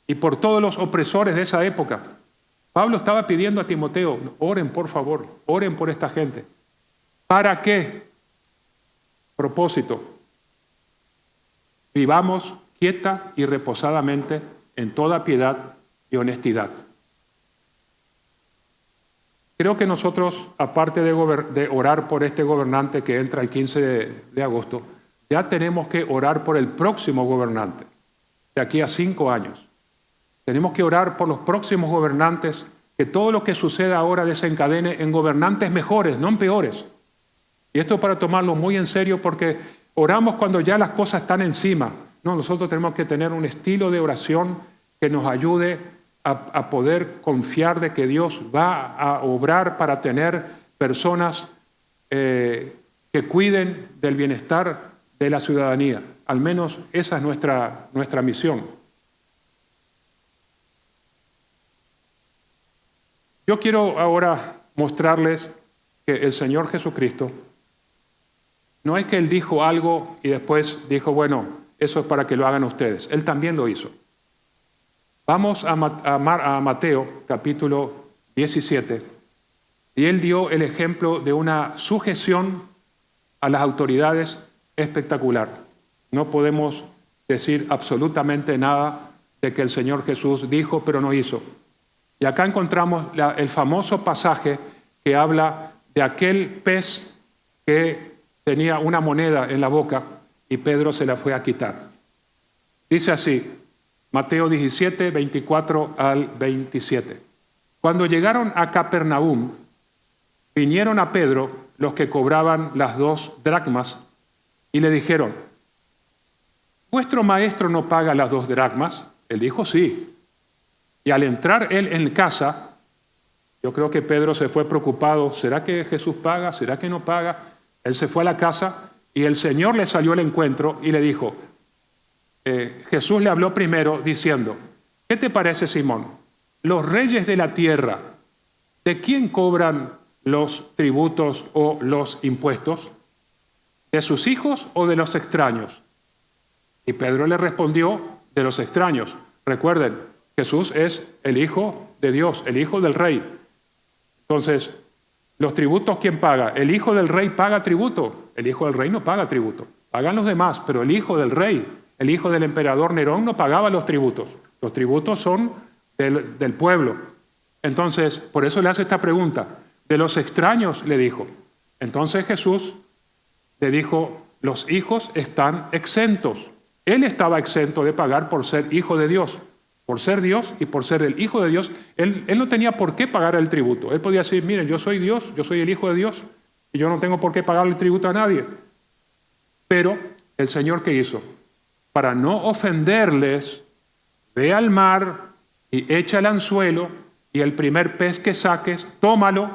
y por todos los opresores de esa época. Pablo estaba pidiendo a Timoteo, oren por favor, oren por esta gente. ¿Para qué? Propósito. Vivamos quieta y reposadamente en toda piedad y honestidad. Creo que nosotros, aparte de orar por este gobernante que entra el 15 de agosto, ya tenemos que orar por el próximo gobernante, de aquí a 5 años. Tenemos que orar por los próximos gobernantes, que todo lo que suceda ahora desencadene en gobernantes mejores, no en peores. Y esto para tomarlo muy en serio porque oramos cuando ya las cosas están encima. No, nosotros tenemos que tener un estilo de oración que nos ayude a poder confiar de que Dios va a obrar para tener personas que cuiden del bienestar de la ciudadanía. Al menos esa es nuestra misión. Yo quiero ahora mostrarles que el Señor Jesucristo no es que Él dijo algo y después dijo, bueno, eso es para que lo hagan ustedes. Él también lo hizo. Vamos a Mateo, capítulo 17, y Él dio el ejemplo de una sujeción a las autoridades espectacular. No podemos decir absolutamente nada de que el Señor Jesús dijo, pero no hizo. Y acá encontramos el famoso pasaje que habla de aquel pez que tenía una moneda en la boca y Pedro se la fue a quitar. Dice así, Mateo 17, 24 al 27. Cuando llegaron a Capernaum, vinieron a Pedro los que cobraban las 2 dracmas y le dijeron, ¿vuestro maestro no paga las 2 dracmas? Él dijo, sí. Y al entrar él en casa, yo creo que Pedro se fue preocupado, ¿será que Jesús paga? ¿Será que no paga? Él se fue a la casa y el Señor le salió al encuentro y le dijo, Jesús le habló primero diciendo, ¿qué te parece, Simón? Los reyes de la tierra, ¿de quién cobran los tributos o los impuestos? ¿De sus hijos o de los extraños? Y Pedro le respondió, de los extraños. Recuerden, Jesús es el Hijo de Dios, el Hijo del Rey. Entonces, los tributos, ¿quién paga? El Hijo del Rey paga tributo. El Hijo del Rey no paga tributo. Pagan los demás, pero el Hijo del Rey, el hijo del emperador Nerón, no pagaba los tributos. Los tributos son del pueblo. Entonces, por eso le hace esta pregunta. De los extraños, le dijo. Entonces Jesús le dijo, los hijos están exentos. Él estaba exento de pagar por ser hijo de Dios. Por ser Dios y por ser el Hijo de Dios, él no tenía por qué pagar el tributo. Él podía decir, miren, yo soy Dios, yo soy el Hijo de Dios, y yo no tengo por qué pagar el tributo a nadie. Pero el Señor, ¿qué hizo? Para no ofenderles, ve al mar y echa el anzuelo, y el primer pez que saques, tómalo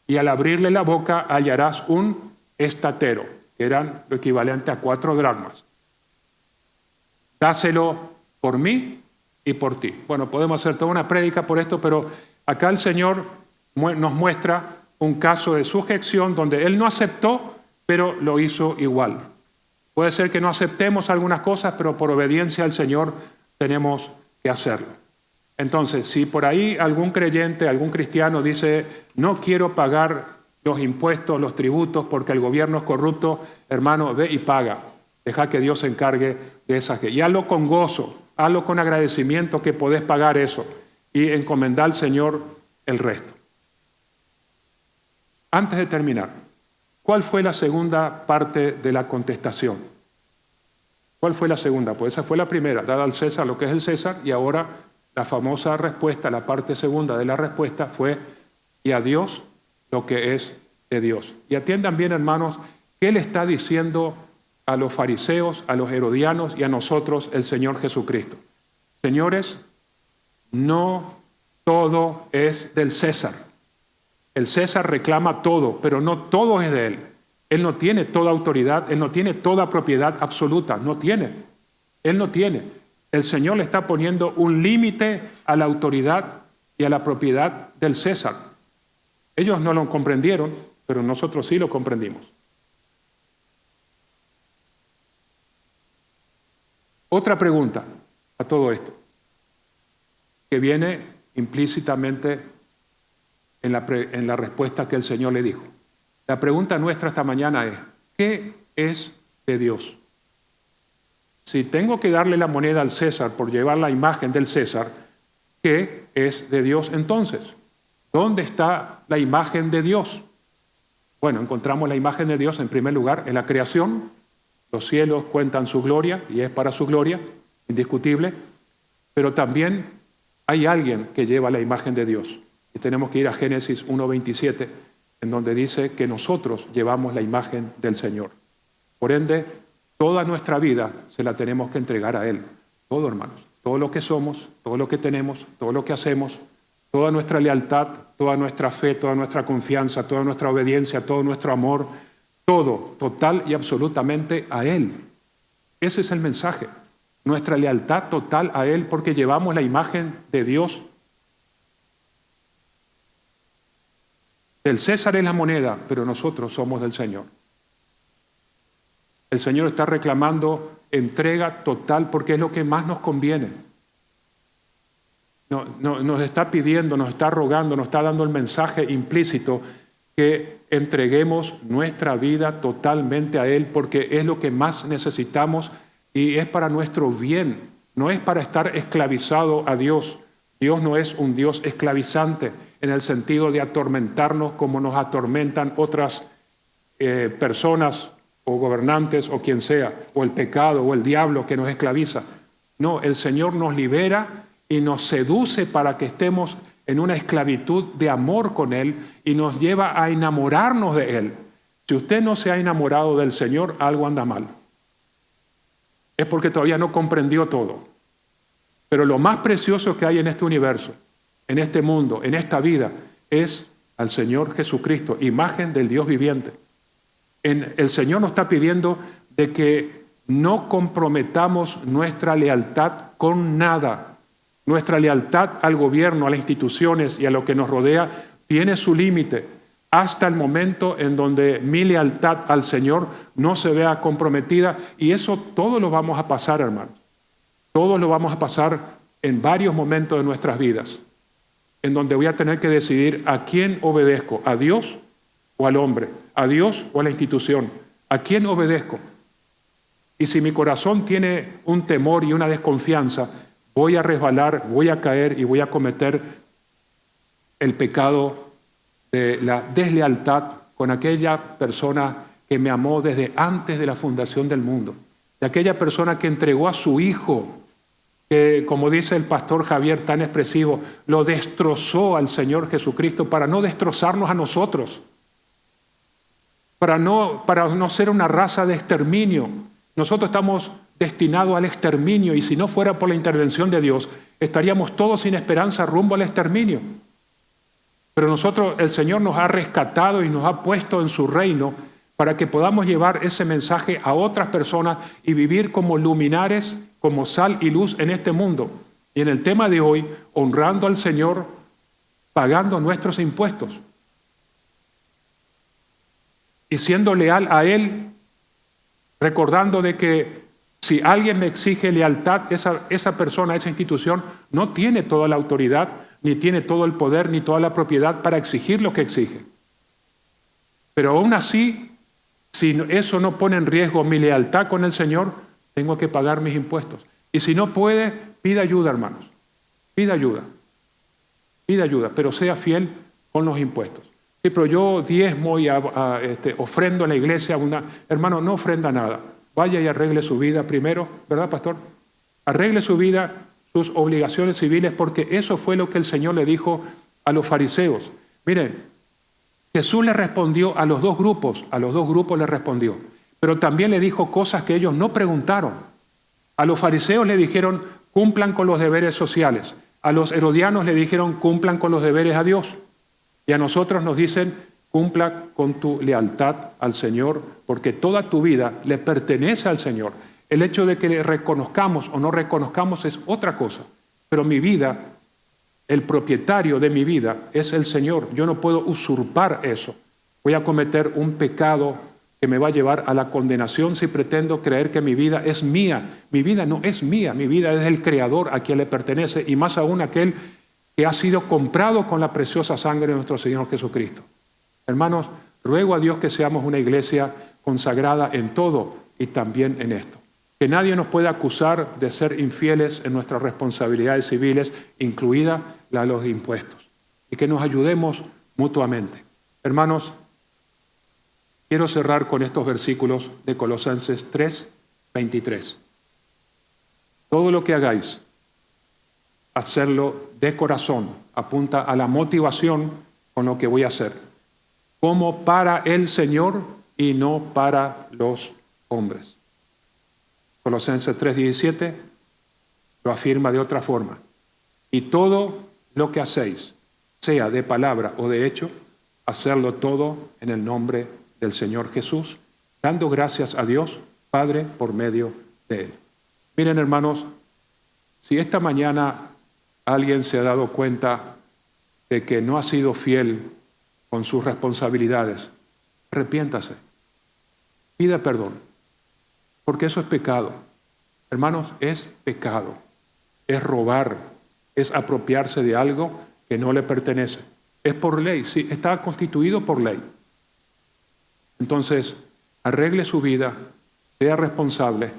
y al abrirle la boca hallarás un estatero, que eran lo equivalente a 4 dracmas. Dáselo por mí y por ti. Bueno, podemos hacer toda una prédica por esto, pero acá el Señor nos muestra un caso de sujeción donde Él no aceptó, pero lo hizo igual. Puede ser que no aceptemos algunas cosas, pero por obediencia al Señor tenemos que hacerlo. Entonces, si por ahí algún creyente, algún cristiano dice, no quiero pagar los impuestos, los tributos, porque el gobierno es corrupto, hermano, ve y paga. Deja que Dios se encargue de esas. Y hazlo con gozo, hazlo con agradecimiento que podés pagar eso y encomendar al Señor el resto. Antes de terminar, ¿cuál fue la segunda parte de la contestación? ¿Cuál fue la segunda? Pues esa fue la primera, dada al César lo que es el César, y ahora la famosa respuesta, la parte segunda de la respuesta fue, y a Dios lo que es de Dios. Y atiendan bien, hermanos, ¿qué le está diciendo a los fariseos, a los herodianos y a nosotros el Señor Jesucristo? Señores, no todo es del César. El César reclama todo, pero no todo es de él. Él no tiene toda autoridad, él no tiene toda propiedad absoluta, no tiene. Él no tiene. El Señor le está poniendo un límite a la autoridad y a la propiedad del César. Ellos no lo comprendieron, pero nosotros sí lo comprendimos. Otra pregunta a todo esto, que viene implícitamente en la respuesta que el Señor le dijo. La pregunta nuestra esta mañana es, ¿qué es de Dios? Si tengo que darle la moneda al César por llevar la imagen del César, ¿qué es de Dios entonces? ¿Dónde está la imagen de Dios? Bueno, encontramos la imagen de Dios en primer lugar en la creación. Los cielos cuentan su gloria y es para su gloria, indiscutible, pero también hay alguien que lleva la imagen de Dios. Y tenemos que ir a Génesis 1:27, en donde dice que nosotros llevamos la imagen del Señor. Por ende, toda nuestra vida se la tenemos que entregar a Él. Todo, hermanos. Todo lo que somos, todo lo que tenemos, todo lo que hacemos, toda nuestra lealtad, toda nuestra fe, toda nuestra confianza, toda nuestra obediencia, todo nuestro amor, todo, total y absolutamente a Él. Ese es el mensaje. Nuestra lealtad total a Él porque llevamos la imagen de Dios. Del César es la moneda, pero nosotros somos del Señor. El Señor está reclamando entrega total porque es lo que más nos conviene. Nos está pidiendo, nos está rogando, nos está dando el mensaje implícito que entreguemos nuestra vida totalmente a Él porque es lo que más necesitamos y es para nuestro bien, no es para estar esclavizado a Dios. Dios no es un Dios esclavizante en el sentido de atormentarnos como nos atormentan otras personas o gobernantes o quien sea, o el pecado o el diablo que nos esclaviza. No, el Señor nos libera y nos seduce para que estemos en una esclavitud de amor con Él y nos lleva a enamorarnos de Él. Si usted no se ha enamorado del Señor, algo anda mal. Es porque todavía no comprendió todo. Pero lo más precioso que hay en este universo, en este mundo, en esta vida, es al Señor Jesucristo, imagen del Dios viviente. El Señor nos está pidiendo de que no comprometamos nuestra lealtad con nada. Nuestra lealtad al gobierno, a las instituciones y a lo que nos rodea tiene su límite hasta el momento en donde mi lealtad al Señor no se vea comprometida y eso todo lo vamos a pasar, hermanos. Todo lo vamos a pasar en varios momentos de nuestras vidas, en donde voy a tener que decidir a quién obedezco, a Dios o al hombre, a Dios o a la institución, a quién obedezco. Y si mi corazón tiene un temor y una desconfianza, voy a resbalar, voy a caer y voy a cometer el pecado de la deslealtad con aquella persona que me amó desde antes de la fundación del mundo, de aquella persona que entregó a su hijo, que como dice el pastor Javier tan expresivo, lo destrozó al Señor Jesucristo para no destrozarnos a nosotros, para no ser una raza de exterminio. Nosotros estamos destinados al exterminio y si no fuera por la intervención de Dios, estaríamos todos sin esperanza rumbo al exterminio. Pero nosotros, el Señor nos ha rescatado y nos ha puesto en su reino para que podamos llevar ese mensaje a otras personas y vivir como luminares, como sal y luz en este mundo. Y en el tema de hoy, honrando al Señor, pagando nuestros impuestos y siendo leal a Él, recordando de que si alguien me exige lealtad, esa persona, esa institución, no tiene toda la autoridad, ni tiene todo el poder, ni toda la propiedad para exigir lo que exige. Pero aún así, si eso no pone en riesgo mi lealtad con el Señor, tengo que pagar mis impuestos. Y si no puede, pida ayuda, hermanos. Pida ayuda. Pida ayuda, pero sea fiel con los impuestos. Sí, pero yo diezmo y ofrendo en la iglesia. Hermano, no ofrenda nada. Vaya y arregle su vida primero, ¿verdad, pastor? Arregle su vida, sus obligaciones civiles, porque eso fue lo que el Señor le dijo a los fariseos. Miren, Jesús le respondió a los dos grupos le respondió, pero también le dijo cosas que ellos no preguntaron. A los fariseos le dijeron, cumplan con los deberes sociales. A los herodianos le dijeron, cumplan con los deberes a Dios. Y a nosotros nos dicen, cumpla con tu lealtad al Señor, porque toda tu vida le pertenece al Señor. El hecho de que le reconozcamos o no reconozcamos es otra cosa, pero mi vida, el propietario de mi vida es el Señor. Yo no puedo usurpar eso. Voy a cometer un pecado que me va a llevar a la condenación si pretendo creer que mi vida es mía. Mi vida no es mía, mi vida es del Creador a quien le pertenece, y más aún aquel que ha sido comprado con la preciosa sangre de nuestro Señor Jesucristo. Hermanos, ruego a Dios que seamos una iglesia consagrada en todo y también en esto. Que nadie nos pueda acusar de ser infieles en nuestras responsabilidades civiles, incluida la de los impuestos. Y que nos ayudemos mutuamente. Hermanos, quiero cerrar con estos versículos de Colosenses 3:23. Todo lo que hagáis, hacerlo de corazón, apunta a la motivación con lo que voy a hacer, como para el Señor y no para los hombres. Colosenses 3:17 lo afirma de otra forma. Y todo lo que hacéis, sea de palabra o de hecho, hacerlo todo en el nombre del Señor Jesús, dando gracias a Dios Padre por medio de Él. Miren, hermanos, si esta mañana alguien se ha dado cuenta de que no ha sido fiel con sus responsabilidades, arrepiéntase, pida perdón, porque eso es pecado. Hermanos, es pecado, es robar, es apropiarse de algo que no le pertenece. Es por ley, sí, está constituido por ley. Entonces, arregle su vida, sea responsable,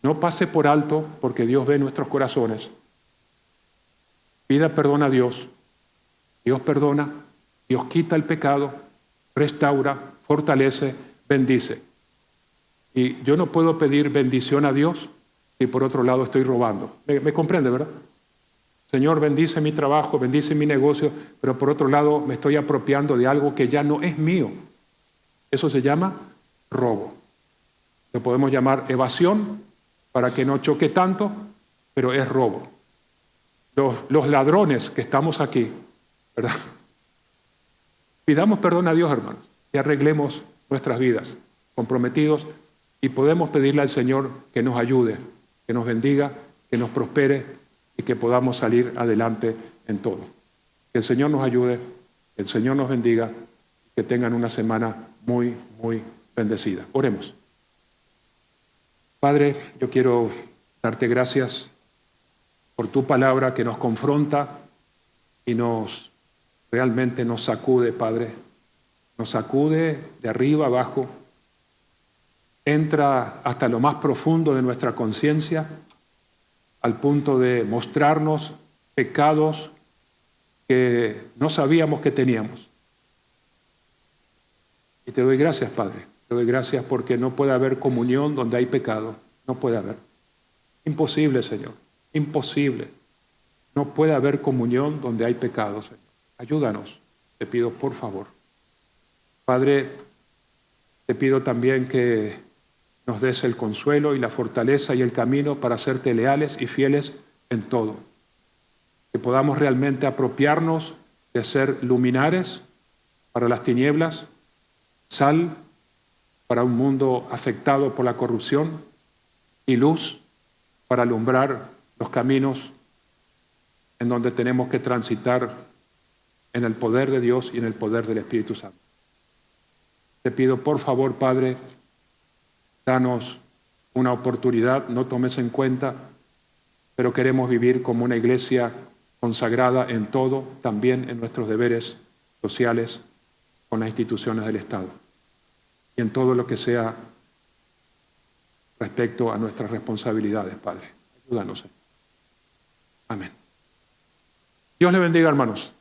no pase por alto, porque Dios ve nuestros corazones. Pida perdón a Dios, Dios perdona, Dios quita el pecado, restaura, fortalece, bendice. Y yo no puedo pedir bendición a Dios si por otro lado estoy robando. ¿Me comprende, verdad? Señor, bendice mi trabajo, bendice mi negocio, pero por otro lado me estoy apropiando de algo que ya no es mío. Eso se llama robo. Lo podemos llamar evasión para que no choque tanto, pero es robo. Los ladrones que estamos aquí, ¿verdad? Pidamos perdón a Dios, hermanos, y arreglemos nuestras vidas comprometidos, y podemos pedirle al Señor que nos ayude, que nos bendiga, que nos prospere y que podamos salir adelante en todo. Que el Señor nos ayude, que el Señor nos bendiga, que tengan una semana muy, muy bendecida. Oremos. Padre, yo quiero darte gracias por tu palabra que nos confronta y realmente nos sacude, Padre. Nos sacude de arriba abajo, entra hasta lo más profundo de nuestra conciencia, al punto de mostrarnos pecados que no sabíamos que teníamos. Y te doy gracias, Padre. Te doy gracias porque no puede haber comunión donde hay pecado. No puede haber. Imposible, Señor. Imposible. No puede haber comunión donde hay pecado, Señor. Ayúdanos, te pido por favor. Padre, te pido también que nos des el consuelo y la fortaleza y el camino para serte leales y fieles en todo. Que podamos realmente apropiarnos de ser luminares para las tinieblas, sal para un mundo afectado por la corrupción y luz para alumbrar los caminos en donde tenemos que transitar en el poder de Dios y en el poder del Espíritu Santo. Te pido, por favor, Padre, danos una oportunidad, no tomes en cuenta, pero queremos vivir como una iglesia consagrada en todo, también en nuestros deberes sociales con las instituciones del Estado y en todo lo que sea respecto a nuestras responsabilidades, Padre. Ayúdanos. Amén. Dios le bendiga, hermanos.